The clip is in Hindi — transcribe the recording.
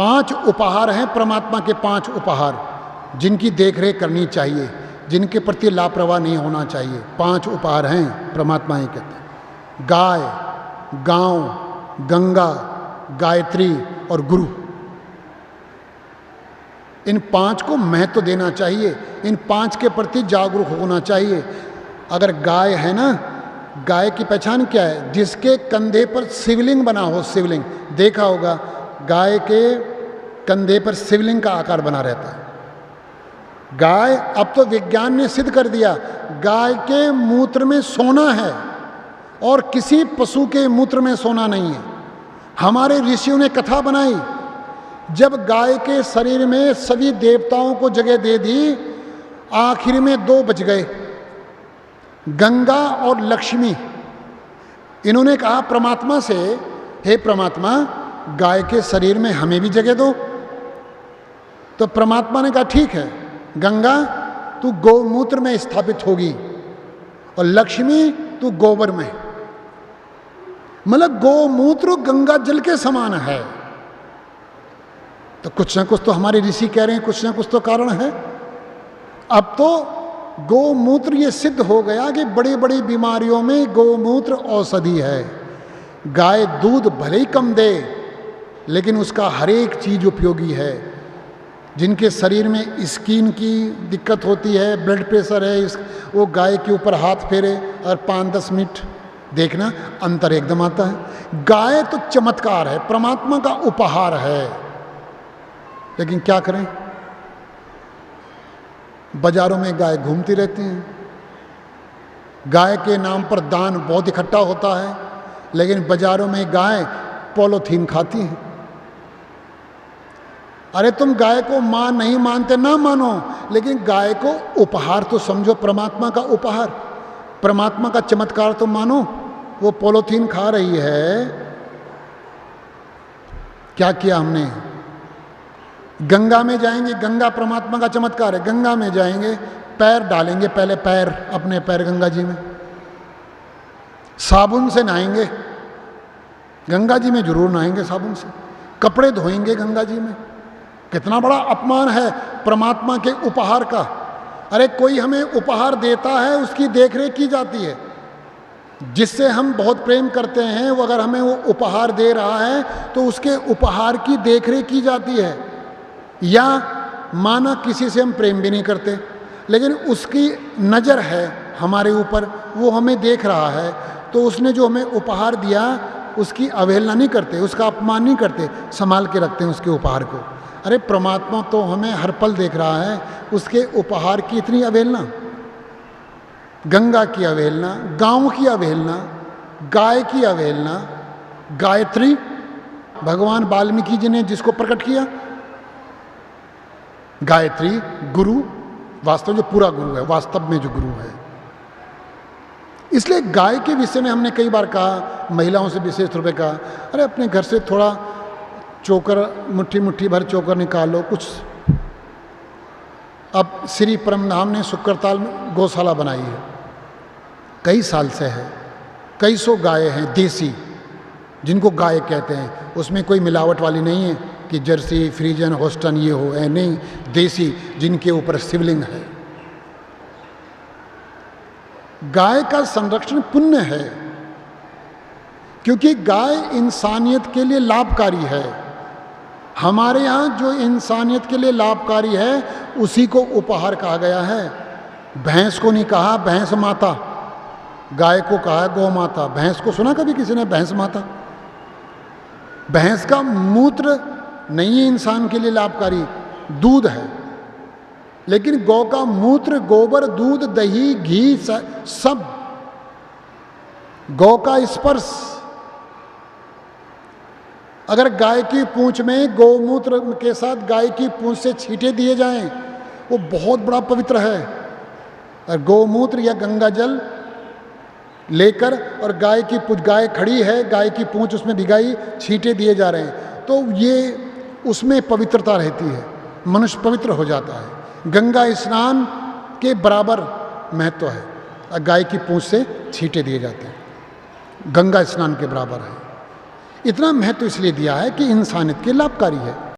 5 उपहार हैं परमात्मा के, 5 उपहार जिनकी देखरेख करनी चाहिए, जिनके प्रति लापरवाह नहीं होना चाहिए। 5 उपहार हैं परमात्मा ही कहते हैं, गाय, गांव, गंगा, गायत्री और गुरु। इन 5 को महत्व देना चाहिए, इन 5 के प्रति जागरूक होना चाहिए। अगर गाय है ना, गाय की पहचान क्या है? जिसके कंधे पर शिवलिंग बना हो, शिवलिंग देखा होगा, गाय के कंधे पर शिवलिंग का आकार बना रहता है। गाय, अब तो विज्ञान ने सिद्ध कर दिया, गाय के मूत्र में सोना है और किसी पशु के मूत्र में सोना नहीं है। हमारे ऋषियों ने कथा बनाई, जब गाय के शरीर में सभी देवताओं को जगह दे दी, आखिर में 2 बच गए, गंगा और लक्ष्मी। इन्होंने कहा परमात्मा से, हे परमात्मा, गाय के शरीर में हमें भी जगह दो। तो परमात्मा ने कहा ठीक है, गंगा तू गौमूत्र में स्थापित होगी और लक्ष्मी तू गोबर में। मतलब गौमूत्र गंगा जल के समान है। तो कुछ ना कुछ तो हमारे ऋषि कह रहे हैं, कुछ ना कुछ तो कारण है। अब तो गौमूत्र ये सिद्ध हो गया कि बड़ी बड़ी बीमारियों में गौमूत्र औषधि है। गाय दूध भले ही कम दे, लेकिन उसका हर एक चीज उपयोगी है। जिनके शरीर में स्किन की दिक्कत होती है, ब्लड प्रेशर है, वो गाय के ऊपर हाथ फेरे और 5-10 मिनट देखना, अंतर एकदम आता है। गाय तो चमत्कार है, परमात्मा का उपहार है। लेकिन क्या करें, बाजारों में गाय घूमती रहती हैं। गाय के नाम पर दान बहुत इकट्ठा होता है, लेकिन बाजारों में गाय पॉलीथीन खाती हैं। अरे तुम गाय को मां नहीं मानते ना मानो, लेकिन गाय को उपहार तो समझो, परमात्मा का उपहार, परमात्मा का चमत्कार तो मानो। वो पॉलीथीन खा रही है, क्या किया हमने? गंगा में जाएंगे, गंगा परमात्मा का चमत्कार है। गंगा में जाएंगे, पैर डालेंगे, पहले पैर, अपने पैर गंगा जी में, साबुन से नहाएंगे, गंगा जी में जरूर नहाएंगे साबुन से, कपड़े धोएंगे गंगा जी में। कितना बड़ा अपमान है परमात्मा के उपहार का। अरे कोई हमें उपहार देता है, उसकी देखरेख की जाती है। जिससे हम बहुत प्रेम करते हैं, वो अगर हमें वो उपहार दे रहा है तो उसके उपहार की देखरेख की जाती है। या माना किसी से हम प्रेम भी नहीं करते, लेकिन उसकी नज़र है हमारे ऊपर, वो हमें देख रहा है, तो उसने जो हमें उपहार दिया उसकी अवहेलना नहीं करते, उसका अपमान नहीं करते, संभाल के रखते हैं उसके उपहार को। अरे परमात्मा तो हमें हर पल देख रहा है, उसके उपहार की इतनी अवहेलना, गंगा की अवहेलना, गांव की अवहेलना, गाय की अवहेलना, गायत्री, भगवान वाल्मीकि जी ने जिसको प्रकट किया, गायत्री, गुरु, वास्तव जो पूरा गुरु है, वास्तव में जो गुरु है। इसलिए गाय के विषय में हमने कई बार कहा, महिलाओं से विशेष रूप से कहा, अरे अपने घर से थोड़ा चोकर, मुट्ठी मुट्ठी भर चोकर निकाल लो कुछ। अब श्री परमधाम ने शुक्रताल में गौशाला बनाई है, कई साल से है, कई सौ गाय हैं देसी, जिनको गाय कहते हैं। उसमें कोई मिलावट वाली नहीं है कि जर्सी, फ्रीजन, होस्टन ये हो, है नहीं, देसी, जिनके ऊपर शिवलिंग है। गाय का संरक्षण पुण्य है, क्योंकि गाय इंसानियत के लिए लाभकारी है। हमारे यहाँ जो इंसानियत के लिए लाभकारी है, उसी को उपहार कहा गया है। भैंस को नहीं कहा भैंस माता, गाय को कहा गौ माता। भैंस को सुना कभी किसी ने भैंस माता? भैंस का मूत्र नहीं है इंसान के लिए लाभकारी, दूध है। लेकिन गौ का मूत्र, गोबर, दूध, दही, घी, सब, गौ का स्पर्श। अगर गाय की पूंछ में गौमूत्र के साथ गाय की पूंछ से छींटे दिए जाएं, वो बहुत बड़ा पवित्र है। और गौमूत्र या गंगा जल लेकर, और गाय खड़ी है, गाय की पूंछ उसमें भिगाई, छींटे दिए जा रहे हैं, तो ये उसमें पवित्रता रहती है, मनुष्य पवित्र हो जाता है। गंगा स्नान के बराबर महत्व है, गाय की पूंछ से छींटे दिए जाते हैं, गंगा स्नान के बराबर है। इतना महत्व इसलिए दिया है कि इंसानियत के लाभकारी है।